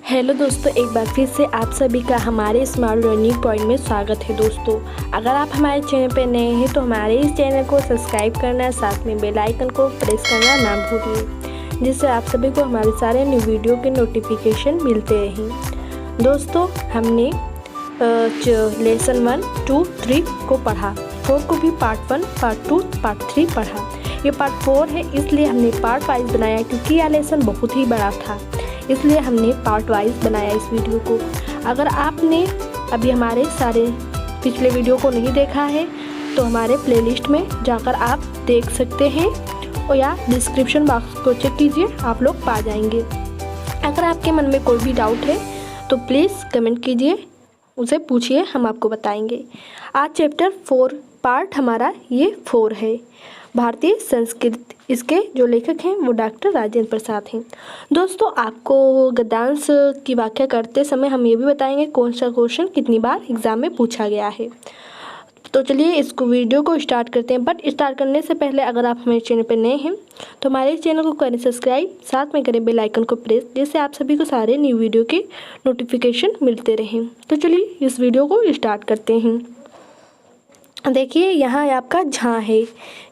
Hello दोस्तों, एक बार फिर से आप सभी का हमारे स्मार्ट लर्निंग पॉइंट में स्वागत है। दोस्तों, अगर आप हमारे चैनल पर नए हैं तो हमारे इस चैनल को सब्सक्राइब करना, साथ में बेल आइकन को प्रेस करना ना भूलिए, जिससे आप सभी को हमारे सारे न्यू वीडियो के नोटिफिकेशन मिलते रहें। दोस्तों, हमने लेसन 1, 2, 3 को पढ़ा, 4 को भी पार्ट 1, पार्ट 2, पार्ट 3 पढ़ा। ये पार्ट 4 है, इसलिए हमने पार्ट वाइज बनाया क्योंकि यह लेसन बहुत ही बड़ा था, इसलिए हमने पार्ट वाइज बनाया इस वीडियो को। अगर आपने अभी हमारे सारे पिछले वीडियो को नहीं देखा है तो हमारे प्लेलिस्ट में जाकर आप देख सकते हैं, और या डिस्क्रिप्शन बॉक्स को चेक कीजिए, आप लोग पा जाएंगे। अगर आपके मन में कोई भी डाउट है तो प्लीज़ कमेंट कीजिए, उसे पूछिए, हम आपको बताएंगे। आज चैप्टर 4 पार्ट हमारा ये 4 है, भारतीय संस्कृत। इसके जो लेखक हैं वो डॉक्टर राजेंद्र प्रसाद हैं। दोस्तों, आपको गद्यांश की व्याख्या करते समय हम ये भी बताएंगे कौन सा क्वेश्चन कितनी बार एग्जाम में पूछा गया है। तो चलिए इसको वीडियो को स्टार्ट करते हैं। बट स्टार्ट करने से पहले अगर आप हमारे चैनल पर नए हैं तो हमारे चैनल को करें सब्सक्राइब, साथ में करें बेल आइकन को प्रेस, जिससे आप सभी को सारे न्यू वीडियो के नोटिफिकेशन मिलते रहें। तो चलिए इस वीडियो को स्टार्ट करते हैं। देखिए, यहाँ आपका झां है।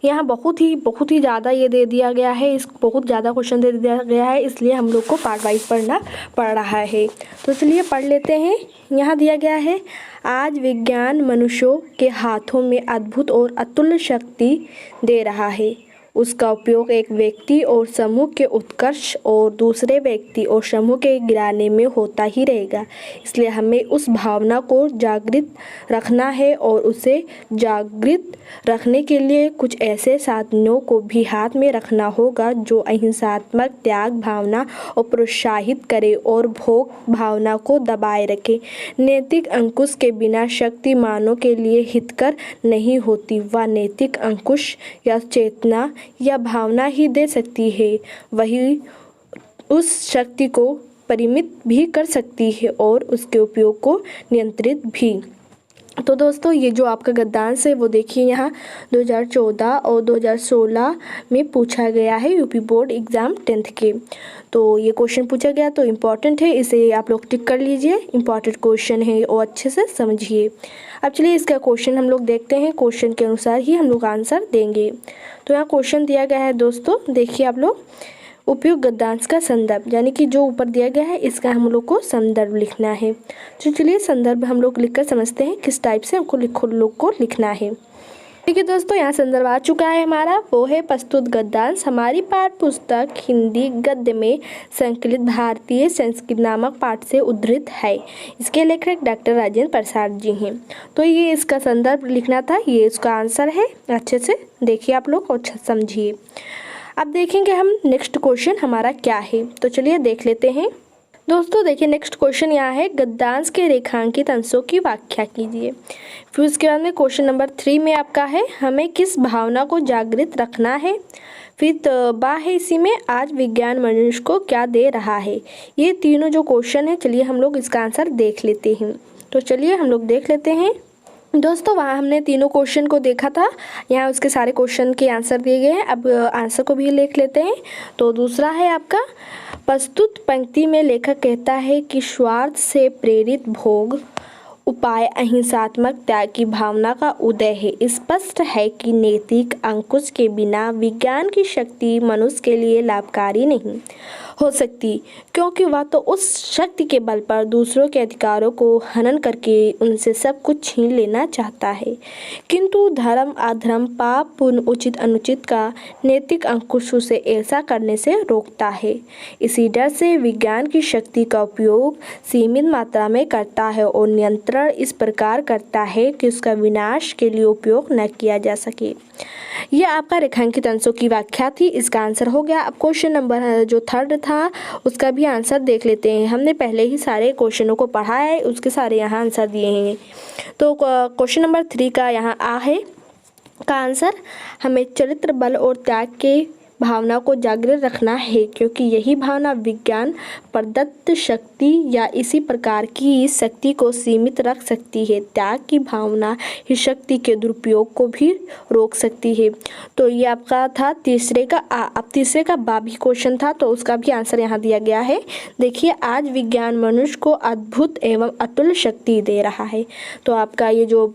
यहाँ बहुत ही ज़्यादा ये दे दिया गया है, इस बहुत ज़्यादा क्वेश्चन दे दिया गया है, इसलिए हम लोग को पार्ट वाइज पढ़ना पड़ रहा है। तो चलिए पढ़ लेते हैं। यहाँ दिया गया है, आज विज्ञान मनुष्यों के हाथों में अद्भुत और अतुल्य शक्ति दे रहा है। उसका उपयोग एक व्यक्ति और समूह के उत्कर्ष और दूसरे व्यक्ति और समूह के गिराने में होता ही रहेगा। इसलिए हमें उस भावना को जागृत रखना है और उसे जागृत रखने के लिए कुछ ऐसे साधनों को भी हाथ में रखना होगा जो अहिंसात्मक त्याग भावना और प्रोत्साहित करे और भोग भावना को दबाए रखे। नैतिक अंकुश के बिना शक्ति मानव के लिए हितकर नहीं होती। वह नैतिक अंकुश या चेतना या भावना ही दे सकती है, वही उस शक्ति को परिमित भी कर सकती है और उसके उपयोग को नियंत्रित भी। तो दोस्तों, ये जो आपका गद्यांश है वो देखिए, यहाँ 2014 और 2016 में पूछा गया है यूपी बोर्ड एग्ज़ाम 10th के। तो ये क्वेश्चन पूछा गया तो इम्पॉर्टेंट है, इसे आप लोग टिक कर लीजिए, इम्पॉर्टेंट क्वेश्चन है और अच्छे से समझिए। अब चलिए इसका क्वेश्चन हम लोग देखते हैं, क्वेश्चन के अनुसार ही हम लोग आंसर देंगे। तो यहाँ क्वेश्चन दिया गया है दोस्तों, देखिए आप लोग, उपयुक्त गद्यांश का संदर्भ, यानी कि जो ऊपर दिया गया है इसका हम लोग को संदर्भ लिखना है। तो चलिए संदर्भ हम लोग लिखकर समझते हैं किस टाइप से हमको लोग को लिखना है। ठीक है दोस्तों, यहाँ संदर्भ आ चुका है हमारा, वो है प्रस्तुत गद्यांश हमारी पाठ्य पुस्तक हिंदी गद्य में संकलित भारतीय संस्कृत नामक पाठ से उद्धृत है। इसके लेखक डॉक्टर राजेंद्र प्रसाद जी हैं। तो ये इसका संदर्भ लिखना था, ये इसका आंसर है। अच्छे से देखिए आप लोग और समझिए। अब देखेंगे हम नेक्स्ट क्वेश्चन हमारा क्या है, तो चलिए देख लेते हैं। दोस्तों देखिए, नेक्स्ट क्वेश्चन यहाँ है, गद्यांश के रेखांकित अंशों की व्याख्या कीजिए। फिर उसके बाद में क्वेश्चन नंबर 3 में आपका है, हमें किस भावना को जागृत रखना है। फिर बा है इसी में, आज विज्ञान मनुष्य को क्या दे रहा है। ये तीनों जो क्वेश्चन है, चलिए हम लोग इसका आंसर देख लेते हैं। तो चलिए हम लोग देख लेते हैं। दोस्तों, वहाँ हमने तीनों क्वेश्चन को देखा था, यहाँ उसके सारे क्वेश्चन के आंसर दिए गए हैं। अब आंसर को भी लिख लेते हैं। तो दूसरा है आपका, प्रस्तुत पंक्ति में लेखक कहता है कि स्वार्थ से प्रेरित भोग उपाय अहिंसात्मक त्याग की भावना का उदय है। स्पष्ट है कि नैतिक अंकुश के बिना विज्ञान की शक्ति मनुष्य के लिए लाभकारी नहीं हो सकती, क्योंकि वह तो उस शक्ति के बल पर दूसरों के अधिकारों को हनन करके उनसे सब कुछ छीन लेना चाहता है। किंतु धर्म अधर्म पाप पुण्य उचित अनुचित का नैतिक अंकुश उसे ऐसा करने से रोकता है। इसी डर से विज्ञान की शक्ति का उपयोग सीमित मात्रा में करता है और नियंत्रण इस प्रकार करता है कि उसका विनाश के लिए उपयोग न किया जा सके। यह आपका रेखांकित अंशों की व्याख्या थी, इसका आंसर हो गया। अब क्वेश्चन नंबर जो 3 था उसका भी आंसर देख लेते हैं। हमने पहले ही सारे क्वेश्चनों को पढ़ा है, उसके सारे यहाँ आंसर दिए हैं। तो क्वेश्चन नंबर 3 का यहाँ आ है का आंसर, हमें चरित्र बल और त्याग के भावना को जागृत रखना है, क्योंकि यही भावना विज्ञान प्रदत्त शक्ति या इसी प्रकार की शक्ति को सीमित रख सकती है। त्याग की भावना ही शक्ति के दुरुपयोग को भी रोक सकती है। तो ये आपका था तीसरे का अब तीसरे का बाबी क्वेश्चन था, तो उसका भी आंसर यहाँ दिया गया है। देखिए, आज विज्ञान मनुष्य को अद्भुत एवं अतुल्य शक्ति दे रहा है। तो आपका ये जो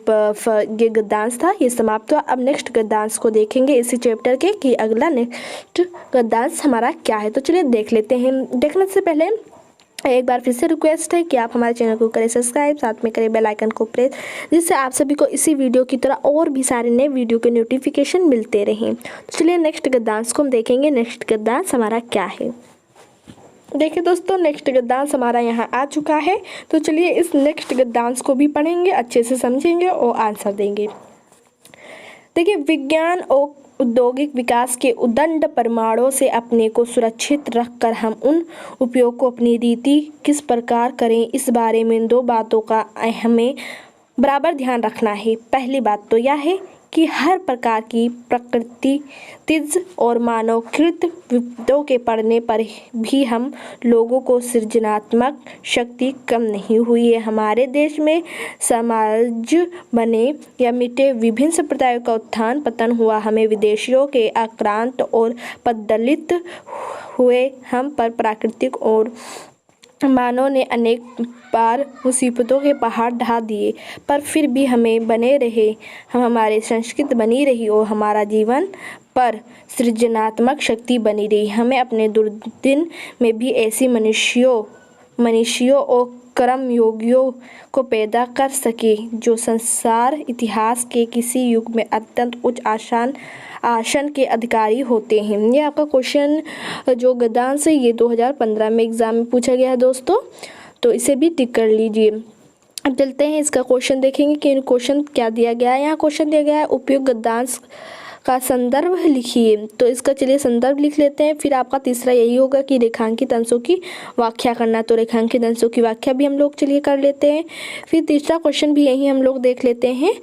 ये गद्यांश था ये समाप्त हुआ। अब नेक्स्ट गद्यांश को देखेंगे इसी चैप्टर के कि अगला नेक्स्ट गद्यांश हमारा क्या है। तो चलिए देख लेते हैं। देखने से पहले एक बार फिर से रिक्वेस्ट है कि आप हमारे चैनल को करें सब्सक्राइब, साथ में करें बेल आइकन को प्रेस, जिससे आप सभी को इसी वीडियो की तरह और भी सारे नए वीडियो के नोटिफिकेशन मिलते रहें। तो चलिए नेक्स्ट गद्यांश को हम देखेंगे। नेक्स्ट गद्यांश हमारा क्या है। देखिए दोस्तों, नेक्स्ट गद्यांश हमारा यहाँ आ चुका है। तो चलिए इस नेक्स्ट गद्यांश को भी पढ़ेंगे, अच्छे से समझेंगे और आंसर देंगे। देखिए, विज्ञान और औद्योगिक विकास के उद्दंड परिमाणों से अपने को सुरक्षित रखकर हम उन उपयोग को अपनी रीति किस प्रकार करें, इस बारे में दो बातों का हमें बराबर ध्यान रखना है। पहली बात तो यह है कि हर प्रकार की प्रकृतिज और मानवकृत विपदों के पड़ने पर भी हम लोगों को सृजनात्मक शक्ति कम नहीं हुई है। हमारे देश में समाज बने या मिटे विभिन्न संप्रदायों का उत्थान पतन हुआ। हमें विदेशियों के आक्रांत और पददलित हुए हम पर प्राकृतिक और मानव ने अनेक बार मुसीबतों के पहाड़ ढा दिए, पर फिर भी हमें बने रहे, हम हमारी संस्कृति बनी रही और हमारा जीवन पर सृजनात्मक शक्ति बनी रही। हमें अपने दुर्दिन में भी ऐसी मनुष्यों और कर्मयोगियों को पैदा कर सके जो संसार इतिहास के किसी युग में अत्यंत उच्च आसन के अधिकारी होते हैं। ये आपका क्वेश्चन जो गद्यांश है ये 2015 में एग्जाम में पूछा गया है दोस्तों, तो इसे भी टिक कर लीजिए। अब चलते हैं इसका क्वेश्चन देखेंगे कि क्वेश्चन क्या दिया गया है। यहाँ क्वेश्चन दिया गया है उपयुक्त गद्यांश का संदर्भ लिखिए। तो इसका चलिए संदर्भ लिख लेते हैं। फिर आपका तीसरा यही होगा कि रेखांकित अंशों की व्याख्या करना, तो रेखांकित अंशों की व्याख्या भी हम लोग चलिए कर लेते हैं। फिर तीसरा क्वेश्चन भी यही हम लोग देख लेते हैं।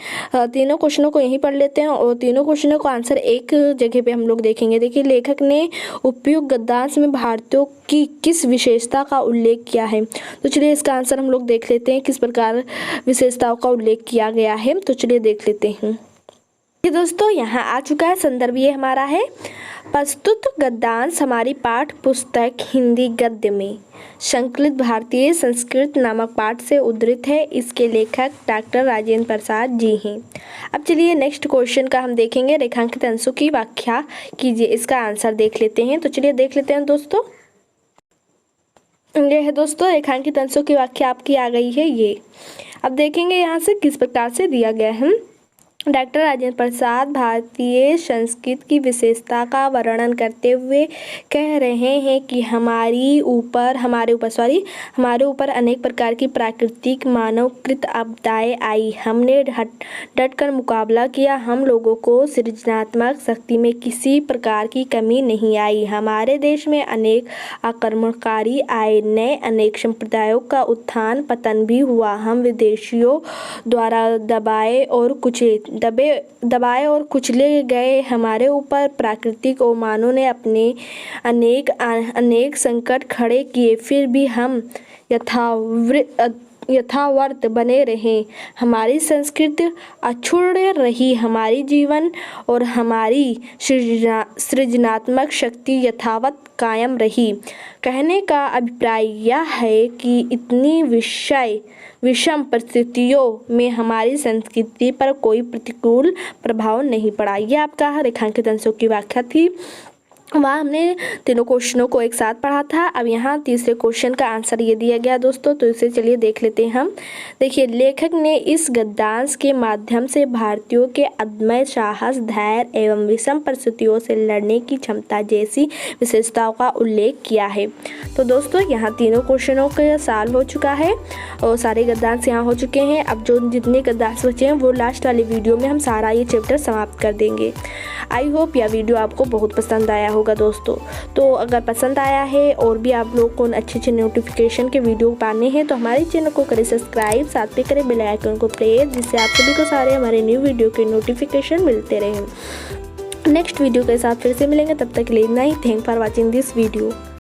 तीनों क्वेश्चनों को यहीं पढ़ लेते हैं और तीनों क्वेश्चनों को आंसर एक जगह पे हम लोग देखेंगे। देखिए, लेखक ने उपयुक्त गद्यांश में भारतीयों की किस विशेषता का उल्लेख किया है। तो चलिए इसका आंसर हम लोग देख लेते हैं, किस प्रकार विशेषताओं का उल्लेख किया गया है। तो चलिए देख लेते हैं। दोस्तों, यहाँ आ चुका है संदर्भ, ये हमारा है। प्रस्तुत गद्यांश हमारी पाठ पुस्तक हिंदी गद्य में संकलित भारतीय संस्कृत नामक पाठ से उद्धृत है। इसके लेखक डॉक्टर राजेंद्र प्रसाद जी हैं। अब चलिए नेक्स्ट क्वेश्चन का हम देखेंगे। रेखांकित अंशों की व्याख्या कीजिए, इसका आंसर देख लेते हैं। तो चलिए देख लेते हैं दोस्तों। ये है दोस्तों, रेखांकित अंशों की व्याख्या आपकी आ गई है ये। अब देखेंगे यहाँ से किस प्रकार से दिया गया है। डॉक्टर राजेंद्र प्रसाद भारतीय संस्कृत की विशेषता का वर्णन करते हुए कह रहे हैं कि हमारे ऊपर अनेक प्रकार की प्राकृतिक मानवकृत आपदाएं आई। हमने डटकर मुकाबला किया। हम लोगों को सृजनात्मक शक्ति में किसी प्रकार की कमी नहीं आई। हमारे देश में अनेक आक्रमणकारी आए, नए अनेक संप्रदायों का उत्थान पतन भी हुआ। हम विदेशियों द्वारा दबाए और कुचले गए। हमारे ऊपर प्राकृतिक और मानव ने अपने अनेक संकट खड़े किए, फिर भी हम यथावत बने रहे। हमारी संस्कृति अक्षुण्ण रही। हमारी जीवन और हमारी सृजनात्मक शक्ति यथावत कायम रही। कहने का अभिप्राय यह है कि इतनी विषम परिस्थितियों में हमारी संस्कृति पर कोई प्रतिकूल प्रभाव नहीं पड़ा। यह आपका रेखांकित अंशों की व्याख्या थी। वहाँ हमने तीनों क्वेश्चनों को एक साथ पढ़ा था। अब यहाँ तीसरे क्वेश्चन का आंसर ये दिया गया दोस्तों, तो इसे चलिए देख लेते हैं हम। देखिए, लेखक ने इस गद्यांश के माध्यम से भारतीयों के अदम्य साहस, धैर्य एवं विषम परिस्थितियों से लड़ने की क्षमता जैसी विशेषताओं का उल्लेख किया है। तो दोस्तों, यहाँ तीनों क्वेश्चनों का सॉल्व हो चुका है और सारे गद्यांश यहाँ हो चुके हैं। अब जो जितने गद्यांश बचे हैं वो लास्ट वाली वीडियो में हम सारा ये चैप्टर समाप्त कर देंगे। आई होप यह वीडियो आपको बहुत पसंद आया होगा दोस्तों। तो अगर पसंद आया है और भी आप लोग को अच्छे अच्छे नोटिफिकेशन के वीडियो पाने हैं तो हमारे चैनल को करें सब्सक्राइब, साथ में करें बेल आइकन को प्रेस, जिससे आप सभी को सारे हमारे न्यू वीडियो के नोटिफिकेशन मिलते रहें। नेक्स्ट वीडियो के साथ फिर से मिलेंगे, तब तक के लिए इतना ही। Thank for watching this video.